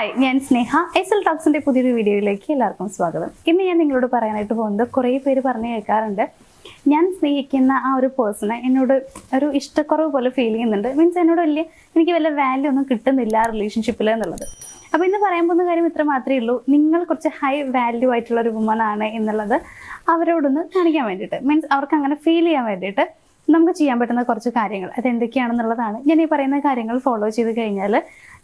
Hi, ഞാൻ സ്നേഹ. S L ടോക്സിന്റെ പുതിയൊരു വീഡിയോയിലേക്ക് എല്ലാവർക്കും സ്വാഗതം. ഇന്ന് ഞാൻ നിങ്ങളോട് പറയാനായിട്ട് പോകുന്നത്, കുറേ പേര് പറഞ്ഞു കേൾക്കാറുണ്ട്, ഞാൻ സ്നേഹിക്കുന്ന ആ ഒരു പേഴ്സണെ എന്നോട് ഒരു ഇഷ്ടക്കുറവ് പോലെ ഫീൽ ചെയ്യുന്നുണ്ട്. മീൻസ് എന്നോട് എനിക്ക് വല്ല വാല്യൂ ഒന്നും കിട്ടുന്നില്ല റിലേഷൻഷിപ്പിൽ എന്നുള്ളത്. അപ്പോൾ ഇന്ന് പറയാൻ പോകുന്ന കാര്യം ഇത്ര മാത്രമേ ഉള്ളൂ. നിങ്ങൾ കുറച്ച് ഹൈ വാല്യൂ ആയിട്ടുള്ള ഒരു വുമൺ ആണ് എന്നുള്ളത് അവരോടൊന്ന് കാണിക്കാൻ വേണ്ടിയിട്ട്, മീൻസ് അവർക്ക് അങ്ങനെ ഫീൽ ചെയ്യാൻ വേണ്ടിയിട്ട് നമുക്ക് ചെയ്യാൻ പറ്റുന്ന കുറച്ച് കാര്യങ്ങൾ അതെന്തൊക്കെയാണെന്നുള്ളതാണ്. ഞാൻ ഈ പറയുന്ന കാര്യങ്ങൾ ഫോളോ ചെയ്ത് കഴിഞ്ഞാൽ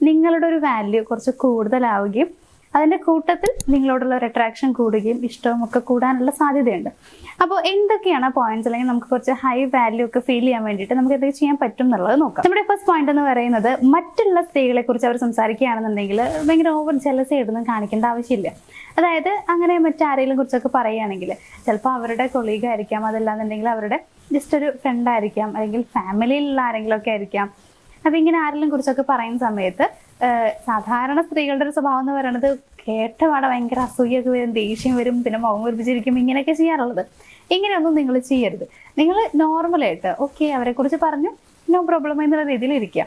നിങ്ങളുടെ ഒരു വാല്യൂ കുറച്ച് കൂടുതലാവുകയും അതിൻ്റെ കൂട്ടത്തിൽ നിങ്ങളോടുള്ള ഒരു അട്രാക്ഷൻ കൂടുകയും ഇഷ്ടവും ഒക്കെ കൂടാനുള്ള സാധ്യതയുണ്ട്. അപ്പോൾ എന്തൊക്കെയാണ് പോയിന്റ്സ്, അല്ലെങ്കിൽ നമുക്ക് കുറച്ച് ഹൈ വാല്യൂ ഒക്കെ ഫീൽ ചെയ്യാൻ വേണ്ടിയിട്ട് നമുക്ക് എന്തൊക്കെ ചെയ്യാൻ പറ്റും എന്നുള്ളത് നോക്കാം. നമ്മുടെ ഫസ്റ്റ് പോയിന്റ് എന്ന് പറയുന്നത്, മറ്റുള്ള സ്ത്രീകളെ കുറിച്ച് അവർ സംസാരിക്കുകയാണെന്നുണ്ടെങ്കിൽ ഭയങ്കര ഓവർ ജലസി ആയിട്ടൊന്നും കാണിക്കേണ്ട ആവശ്യമില്ല. അതായത് അങ്ങനെ മറ്റാരെങ്കിലും കുറിച്ചൊക്കെ പറയുകയാണെങ്കിൽ ചിലപ്പോൾ അവരുടെ കൊളീഗ് ആയിരിക്കാം, അതല്ലാന്നുണ്ടെങ്കിൽ അവരുടെ ജസ്റ്റ് ഒരു ഫ്രണ്ട് ആയിരിക്കാം, അല്ലെങ്കിൽ ഫാമിലിയിലുള്ള ആരെങ്കിലും ഒക്കെ ആയിരിക്കാം. അപ്പം ഇങ്ങനെ ആരെങ്കിലും കുറിച്ചൊക്കെ പറയുന്ന സമയത്ത് സാധാരണ സ്ത്രീകളുടെ ഒരു സ്വഭാവം എന്ന് പറയുന്നത് കേട്ടപാടെ ഭയങ്കര അസൂയൊക്കെ വരും, ദേഷ്യം വരും, പിന്നെ മുഖം കുറിപ്പിച്ചിരിക്കും, ഇങ്ങനെയൊക്കെ ചെയ്യാറുള്ളത്. ഇങ്ങനെയൊന്നും നിങ്ങൾ ചെയ്യരുത്. നിങ്ങൾ നോർമലായിട്ട് ഓക്കെ അവരെ കുറിച്ച് പറഞ്ഞു, നോ പ്രോബ്ലം എന്നുള്ള രീതിയിൽ ഇരിക്കുക.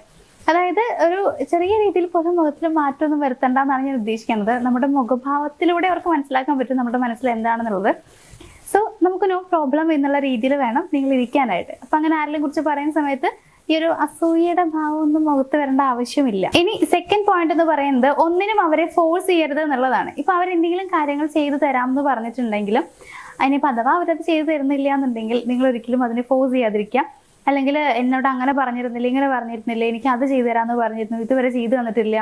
അതായത് ഒരു ചെറിയ രീതിയിൽ പോലും മുഖത്തിൽ മാറ്റമൊന്നും വരുത്തണ്ടെന്നാണ് ഞാൻ ഉദ്ദേശിക്കുന്നത്. നമ്മുടെ മുഖഭാവത്തിലൂടെ അവർക്ക് മനസ്സിലാക്കാൻ പറ്റും നമ്മുടെ മനസ്സിൽ എന്താണെന്നുള്ളത്. സോ നമുക്ക് നോ പ്രോബ്ലം എന്നുള്ള രീതിയിൽ വേണം നിങ്ങൾ ഇരിക്കാനായിട്ട്. അപ്പം അങ്ങനെ ആരെങ്കിലും കുറിച്ച് പറയുന്ന സമയത്ത് ഈ ഒരു അസൂയയുടെ ഭാവം ഒന്നും മുഖത്ത് വരേണ്ട ആവശ്യമില്ല. ഇനി സെക്കൻഡ് പോയിന്റ് എന്ന് പറയുന്നത്, ഒന്നിനും അവരെ ഫോഴ്സ് ചെയ്യരുത് എന്നുള്ളതാണ്. ഇപ്പൊ അവരെന്തെങ്കിലും കാര്യങ്ങൾ ചെയ്തു തരാമെന്ന് പറഞ്ഞിട്ടുണ്ടെങ്കിലും അതിനിപ്പോൾ അഥവാ അവരത് ചെയ്തു തരുന്നില്ല എന്നുണ്ടെങ്കിൽ നിങ്ങൾ ഒരിക്കലും അതിനെ ഫോഴ്സ് ചെയ്യാതിരിക്കാം. അല്ലെങ്കിൽ എന്നോട് അങ്ങനെ പറഞ്ഞിരുന്നില്ല, ഇങ്ങനെ പറഞ്ഞിരുന്നില്ല, എനിക്ക് അത് ചെയ്തു തരാമെന്ന് പറഞ്ഞിരുന്നു, ഇതുവരെ ചെയ്തു തന്നിട്ടില്ല,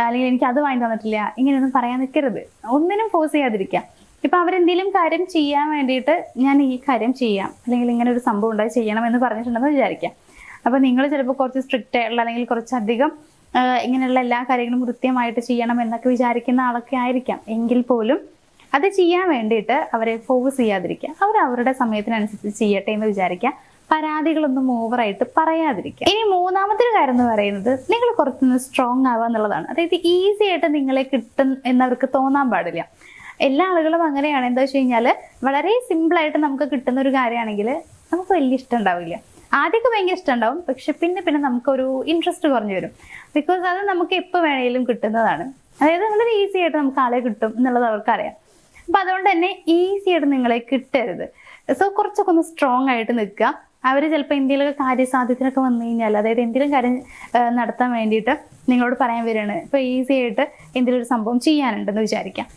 അല്ലെങ്കിൽ എനിക്ക് അത് വാങ്ങി തന്നിട്ടില്ല, ഇങ്ങനെയൊന്നും പറയാൻ നിൽക്കരുത്. ഒന്നിനും ഫോഴ്സ് ചെയ്യാതിരിക്കാം. ഇപ്പൊ അവരെന്തെങ്കിലും കാര്യം ചെയ്യാൻ വേണ്ടിയിട്ട് ഞാൻ ഈ കാര്യം ചെയ്യാം, അല്ലെങ്കിൽ ഇങ്ങനെ ഒരു സംഭവം ഉണ്ടായി ചെയ്യണം എന്ന് പറഞ്ഞിട്ടുണ്ടെന്ന് വിചാരിക്കാം. അപ്പൊ നിങ്ങൾ ചിലപ്പോൾ കുറച്ച് സ്ട്രിക്റ്റ് ആയിട്ടുള്ള, അല്ലെങ്കിൽ കുറച്ചധികം ഇങ്ങനെയുള്ള എല്ലാ കാര്യങ്ങളും കൃത്യമായിട്ട് ചെയ്യണം എന്നൊക്കെ വിചാരിക്കുന്ന ആളൊക്കെ ആയിരിക്കാം. എങ്കിൽ പോലും അത് ചെയ്യാൻ വേണ്ടിയിട്ട് അവരെ ഫോഴ്സ് ചെയ്യാതിരിക്കുക. അവരുടെ സമയത്തിനനുസരിച്ച് ചെയ്യട്ടെ എന്ന് വിചാരിക്കുക. പരാതികളൊന്നും ഓവറായിട്ട് പറയാതിരിക്കുക. ഇനി മൂന്നാമത്തെ ഒരു കാര്യം എന്ന് പറയുന്നത്, നിങ്ങൾ കുറച്ചൊന്ന് സ്ട്രോങ് ആവുക എന്നുള്ളതാണ്. അതായത് ഈസി ആയിട്ട് നിങ്ങളെ കിട്ടും എന്നവർക്ക് തോന്നാൻ പാടില്ല. എല്ലാ ആളുകളും അങ്ങനെയാണ്. എന്താ വെച്ച് കഴിഞ്ഞാൽ വളരെ സിമ്പിളായിട്ട് നമുക്ക് കിട്ടുന്ന ഒരു കാര്യമാണെങ്കിൽ നമുക്ക് വലിയ ഇഷ്ടം ഉണ്ടാവില്ല. ആദ്യമൊക്കെ ഭയങ്കര ഇഷ്ടം ഉണ്ടാവും, പക്ഷെ പിന്നെ നമുക്കൊരു ഇൻട്രസ്റ്റ് കുറഞ്ഞു വരും. ബിക്കോസ് അത് നമുക്ക് എപ്പോൾ വേണമെങ്കിലും കിട്ടുന്നതാണ്. അതായത് വളരെ ഈസി ആയിട്ട് നമുക്ക് ആളെ കിട്ടും എന്നുള്ളത് അവർക്കറിയാം. അപ്പം അതുകൊണ്ട് തന്നെ ഈസി ആയിട്ട് നിങ്ങളെ കിട്ടരുത്. സോ കുറച്ചൊക്കെ ഒന്ന് സ്ട്രോങ് ആയിട്ട് നിൽക്കുക. അവർ ചിലപ്പോൾ എന്തെങ്കിലുമൊക്കെ കാര്യസാധ്യത്തിനൊക്കെ വന്നു കഴിഞ്ഞാൽ, അതായത് എന്തെങ്കിലും കാര്യം നടത്താൻ വേണ്ടിയിട്ട് നിങ്ങളോട് പറയാൻ വരികയാണ്. ഇപ്പോൾ ഈസി ആയിട്ട് എന്തെങ്കിലും ഒരു സംഭവം ചെയ്യാനുണ്ടെന്ന് വിചാരിക്കാം.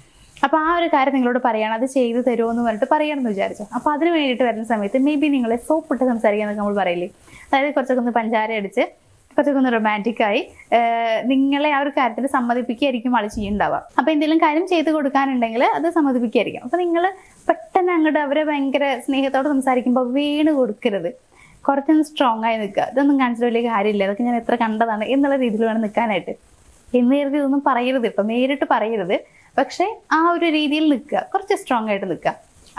അപ്പോൾ ആ ഒരു കാര്യം നിങ്ങളോട് പറയണം, അത് ചെയ്തു തരുമോ എന്ന് പറഞ്ഞിട്ട് പറയണമെന്ന് വിചാരിച്ചു. അപ്പോൾ അതിന് വേണ്ടിയിട്ട് വരുന്ന സമയത്ത് മേ ബി നിങ്ങളെ സോപ്പിട്ട് സംസാരിക്കാന്നൊക്കെ നമ്മൾ പറയില്ലേ. അതായത് കുറച്ചൊക്കെ ഒന്ന് പഞ്ചാര അടിച്ച് കുറച്ചൊക്കെ ഒന്ന് റൊമാൻറ്റിക്കായി നിങ്ങളെ ആ ഒരു കാര്യത്തിന് സമ്മതിപ്പിക്കുകയായിരിക്കും ആൾ ചെയ്യുന്നുണ്ടാവുക. അപ്പോൾ എന്തെങ്കിലും കാര്യം ചെയ്ത് കൊടുക്കാനുണ്ടെങ്കിൽ അത് സമ്മതിപ്പിക്കുകയായിരിക്കും. അപ്പോൾ നിങ്ങൾ പെട്ടെന്ന് അങ്ങോട്ട് അവരെ ഭയങ്കര സ്നേഹത്തോടെ സംസാരിക്കുമ്പോൾ വീണ് കൊടുക്കരുത്. കുറച്ചൊന്ന് സ്ട്രോങ് ആയി നിൽക്കുക. ഇതൊന്നും കാണിച്ചിട്ട് വലിയ കാര്യമില്ല, അതൊക്കെ ഞാൻ എത്ര കണ്ടതാണ് എന്നുള്ള രീതിയിൽ വേണം നിൽക്കാനായിട്ട്. എന്ന് കരുതി ഇതൊന്നും പറയരുത്, ഇപ്പം നേരിട്ട് പറയരുത്. പക്ഷെ ആ ഒരു രീതിയിൽ നിൽക്കുക, കുറച്ച് സ്ട്രോങ് ആയിട്ട് നിൽക്കുക.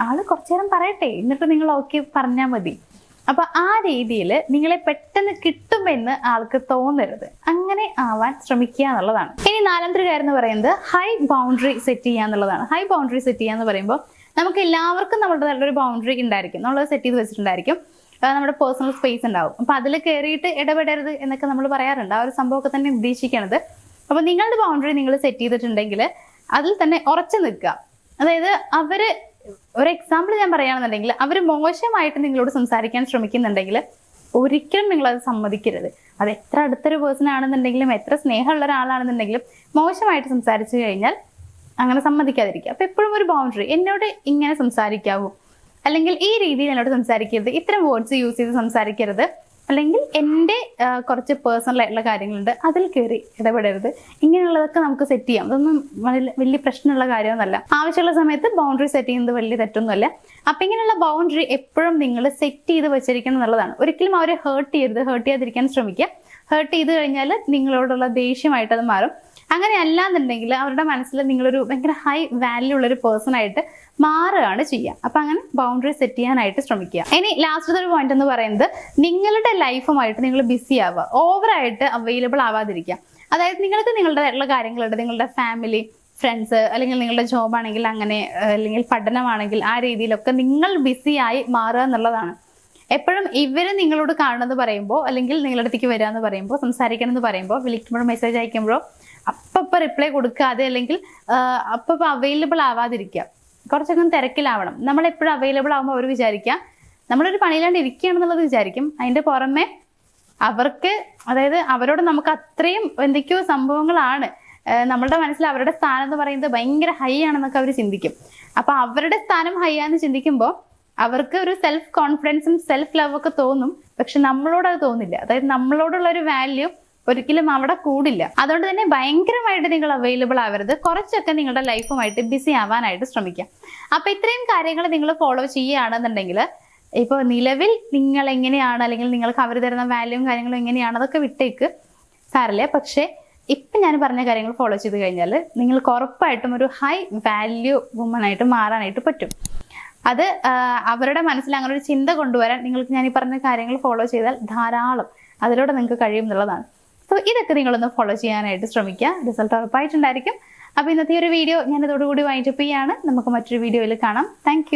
ആള് കുറച്ചു നേരം പറയട്ടെ, എന്നിട്ട് നിങ്ങൾ ഓക്കെ പറഞ്ഞാൽ മതി. അപ്പൊ ആ രീതിയിൽ നിങ്ങളെ പെട്ടെന്ന് കിട്ടുമെന്ന് ആൾക്ക് തോന്നരുത്. അങ്ങനെ ആവാൻ ശ്രമിക്കുക എന്നുള്ളതാണ്. ഇനി നാലാമത്തെ കാര്യം എന്ന് പറയുന്നത്, ഹൈ ബൗണ്ടറി സെറ്റ് ചെയ്യുക എന്നുള്ളതാണ്. ഹൈ ബൗണ്ടറി സെറ്റ് ചെയ്യുക എന്ന് പറയുമ്പോൾ നമുക്ക് എല്ലാവർക്കും നമ്മുടെ ഒരു ബൗണ്ടറി ഉണ്ടായിരിക്കും, നമ്മൾ സെറ്റ് ചെയ്ത് വെച്ചിട്ടുണ്ടായിരിക്കും. നമ്മുടെ പേഴ്സണൽ സ്പേസ് ഉണ്ടാവും. അപ്പൊ അതിൽ കയറിയിട്ട് ഇടപെടരുത് എന്നൊക്കെ നമ്മൾ പറയാറുണ്ട്. ആ ഒരു സംഭവമൊക്കെ തന്നെ ഉദ്ദേശിക്കണത്. അപ്പൊ നിങ്ങളുടെ ബൗണ്ടറി നിങ്ങൾ സെറ്റ് ചെയ്തിട്ടുണ്ടെങ്കിൽ അതിൽ തന്നെ ഉറച്ചു നിൽക്കുക. അതായത് അവര്, ഒരു എക്സാമ്പിൾ ഞാൻ പറയുകയാണെന്നുണ്ടെങ്കിൽ, അവർ മോശമായിട്ട് നിങ്ങളോട് സംസാരിക്കാൻ ശ്രമിക്കുന്നുണ്ടെങ്കിൽ ഒരിക്കലും നിങ്ങളത് സമ്മതിക്കരുത്. അത് എത്ര അടുത്തൊരു പേഴ്സൺ ആണെന്നുണ്ടെങ്കിലും, എത്ര സ്നേഹമുള്ള ഒരാളാണെന്നുണ്ടെങ്കിലും മോശമായിട്ട് സംസാരിച്ചു കഴിഞ്ഞാൽ അങ്ങനെ സമ്മതിക്കാതിരിക്കുക. അപ്പൊ എപ്പോഴും ഒരു ബൗണ്ടറി, എന്നോട് ഇങ്ങനെ സംസാരിക്കാവൂ, അല്ലെങ്കിൽ ഈ രീതിയിൽ എന്നോട് സംസാരിക്കരുത്, ഇത്തരം വേർഡ്സ് യൂസ് ചെയ്ത് സംസാരിക്കരുത്, അല്ലെങ്കിൽ എൻ്റെ കുറച്ച് പേഴ്സണൽ ആയിട്ടുള്ള കാര്യങ്ങളുണ്ട്, അതിൽ കയറി ഇടപെടരുത്. ഇങ്ങനെയുള്ളതൊക്കെ നമുക്ക് സെറ്റ് ചെയ്യാം. അതൊന്നും വലിയ പ്രശ്നമുള്ള കാര്യമൊന്നുമല്ല. ആവശ്യമുള്ള സമയത്ത് ബൗണ്ടറി സെറ്റ് ചെയ്യുന്നത് വലിയ തെറ്റൊന്നുമല്ല. അപ്പം ഇങ്ങനെയുള്ള ബൗണ്ടറി എപ്പോഴും നിങ്ങൾ സെറ്റ് ചെയ്ത് വെച്ചിരിക്കണം എന്നുള്ളതാണ്. ഒരിക്കലും അവരെ ഹേർട്ട് ചെയ്യരുത്, ഹേർട്ട് ചെയ്യാതിരിക്കാൻ ശ്രമിക്കുക. ഹേർട്ട് ചെയ്ത് കഴിഞ്ഞാൽ നിങ്ങളോടുള്ള ദേഷ്യമായിട്ട് അത് മാറും. അങ്ങനെ അല്ലാന്നുണ്ടെങ്കിൽ അവരുടെ മനസ്സിൽ നിങ്ങളൊരു ഭയങ്കര ഹൈ വാല്യൂ ഉള്ളൊരു പേഴ്സൺ ആയിട്ട് മാറുകയാണ് ചെയ്യുക. അപ്പൊ അങ്ങനെ ബൗണ്ടറി സെറ്റ് ചെയ്യാനായിട്ട് ശ്രമിക്കുക. ഇനി ലാസ്റ്റത്തെ ഒരു പോയിന്റ് എന്ന് പറയുന്നത്, നിങ്ങളുടെ ലൈഫുമായിട്ട് നിങ്ങൾ ബിസി ആവുക, ഓവറായിട്ട് അവൈലബിൾ ആവാതിരിക്കുക. അതായത് നിങ്ങൾക്ക് നിങ്ങളുടേതായിട്ടുള്ള കാര്യങ്ങളുണ്ട്, നിങ്ങളുടെ ഫാമിലി, ഫ്രണ്ട്സ്, അല്ലെങ്കിൽ നിങ്ങളുടെ ജോബ് ആണെങ്കിൽ അങ്ങനെ, അല്ലെങ്കിൽ പഠനമാണെങ്കിൽ ആ രീതിയിലൊക്കെ നിങ്ങൾ ബിസി ആയി മാറുക എന്നുള്ളതാണ്. എപ്പോഴും ഇവര് നിങ്ങളോട് കാണുന്നത് പറയുമ്പോൾ, അല്ലെങ്കിൽ നിങ്ങളുടെ അടുത്തേക്ക് വരിക എന്ന് പറയുമ്പോൾ, സംസാരിക്കണം എന്ന് പറയുമ്പോൾ, വിളിക്കുമ്പോഴോ മെസ്സേജ് അയക്കുമ്പോഴോ അപ്പം റിപ്ലൈ കൊടുക്കാതെ അല്ലെങ്കിൽ അപ്പം അവൈലബിൾ ആവാതിരിക്കുക. കുറച്ചൊക്കെ തിരക്കിലാവണം. നമ്മളെപ്പോഴും അവൈലബിൾ ആകുമ്പോൾ അവർ വിചാരിക്കാം നമ്മളൊരു പണിയിലാണ്ട് ഇരിക്കുകയാണെന്നുള്ളത് വിചാരിക്കും. അതിൻ്റെ പുറമെ അവർക്ക്, അതായത് അവരോട് നമുക്ക് അത്രയും എന്തൊക്കെയോ സംഭവങ്ങളാണ്. നമ്മളുടെ മനസ്സിൽ അവരുടെ സ്ഥാനം എന്ന് പറയുന്നത് ഭയങ്കര ഹൈ ആണെന്നൊക്കെ അവർ ചിന്തിക്കും. അപ്പൊ അവരുടെ സ്ഥാനം ഹൈ ആണെന്ന് ചിന്തിക്കുമ്പോൾ അവർക്ക് ഒരു സെൽഫ് കോൺഫിഡൻസും സെൽഫ് ലവ് ഒക്കെ തോന്നും. പക്ഷെ നമ്മളോട് അത് തോന്നില്ല. അതായത് നമ്മളോടുള്ള ഒരു വാല്യൂ ഒരിക്കലും അവിടെ കൂടില്ല. അതുകൊണ്ട് തന്നെ ഭയങ്കരമായിട്ട് നിങ്ങൾ അവൈലബിൾ ആവരുത്. കുറച്ചൊക്കെ നിങ്ങളുടെ ലൈഫുമായിട്ട് ബിസി ആവാനായിട്ട് ശ്രമിക്കാം. അപ്പൊ ഇത്രയും കാര്യങ്ങൾ നിങ്ങൾ ഫോളോ ചെയ്യുകയാണെന്നുണ്ടെങ്കിൽ, ഇപ്പോൾ നിലവിൽ നിങ്ങൾ എങ്ങനെയാണ്, അല്ലെങ്കിൽ നിങ്ങൾക്ക് അവർ തരുന്ന വാല്യൂവും കാര്യങ്ങളും എങ്ങനെയാണ്, അതൊക്കെ വിട്ടേക്ക്, സാരല്ലേ. പക്ഷേ ഇപ്പം ഞാൻ പറഞ്ഞ കാര്യങ്ങൾ ഫോളോ ചെയ്ത് കഴിഞ്ഞാൽ നിങ്ങൾക്ക് ഉറപ്പായിട്ടും ഒരു ഹൈ വാല്യൂ വുമൺ ആയിട്ട് മാറാനായിട്ട് പറ്റും. അത് അവരുടെ മനസ്സിൽ അങ്ങനെ ഒരു ചിന്ത കൊണ്ടുവരാൻ നിങ്ങൾക്ക് ഞാൻ ഈ പറഞ്ഞ കാര്യങ്ങൾ ഫോളോ ചെയ്താൽ ധാരാളം അതിലൂടെ നിങ്ങൾക്ക് കഴിയും എന്നുള്ളതാണ്. സോ ഇതൊക്കെ നിങ്ങളൊന്ന് ഫോളോ ചെയ്യാനായിട്ട് ശ്രമിക്കുക. റിസൾട്ട് ഉറപ്പായിട്ടുണ്ടായിരിക്കും. അപ്പോൾ ഇന്നത്തെ ഒരു വീഡിയോ ഞാൻ ഇതോടുകൂടി വൈൻഡപ്പ് ചെയ്യാണ്. നമുക്ക് മറ്റൊരു വീഡിയോയിൽ കാണാം. താങ്ക്